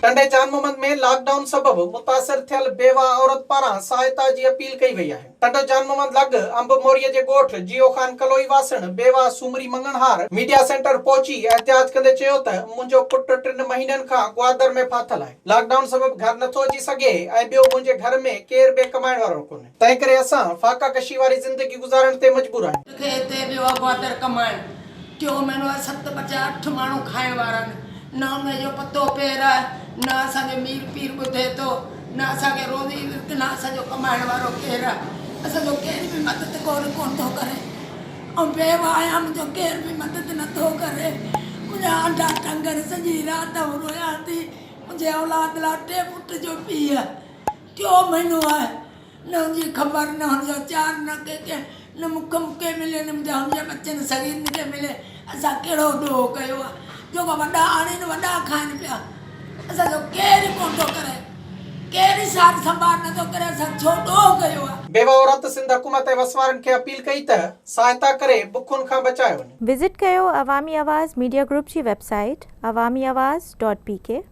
टंडे जान मोहम्मद में लॉकडाउन सबब मुतासिर थियल बेवा औरत पारां सहायता जी अपील कई वई आहे। टंडे जान मोहम्मद लग अंब मोरिया जे गोठ जियो खान कलोई वासण बेवा सुमरी मंगणहार मीडिया सेंटर पहुंची एहतियात कंदे चयो त मुंहिंजो पुट 3 महीननि खां ग्वादर में फाथल आहे। लॉकडाउन सबब घर नथो अची सघे ऐं ॿियो मुंहिंजे घर में केर बि कमाइण वारो कोन्हे। तंहिं करे असां फाका कशी वारी ज़िंदगी गुज़ारण ते मजबूर आहियूं। टियों महीनो 7 बचा 8 माण्हू खाइण वारा न हुनजो पतो पेर आहे, न असांजो मीर पीर ॿुधे थो, न असांखे रोज़ी न असांजो कमाइण वारो केरु आहे। असांजो केर बि मदद कोन थो करे ऐं बेवा आहियां, मुंहिंजो केर बि मदद नथो करे। मुंहिंजा आंडा टंगर सॼी राति रोयां थी। मुंहिंजे औलाद लाइ 2 पुट जो पीउ आहे, 3 महीनो आहे, न हुनजी ख़बर न हुनजो चार न कंहिंखे न मूंखे मिले न मुंहिंजा बच्चनि सॻीनि खे मिले। असां कहिड़ो ॾोह कयो आहे जेको वॾा आणीनि वॾा खाइनि पिया। असांजो केरु कोन थो करे, केरु सार संभाल नथो करे। असां छो ॾोह कयो आहे। बेवा औरत सिंध हुकूमत ऐं वसवारनि खे अपील कई त सहायता करे बुखुनि खां बचायो वञे। विज़िट कयो अवामी आवाज़ मीडिया ग्रुप जी वेबसाइट awamiawaz.pk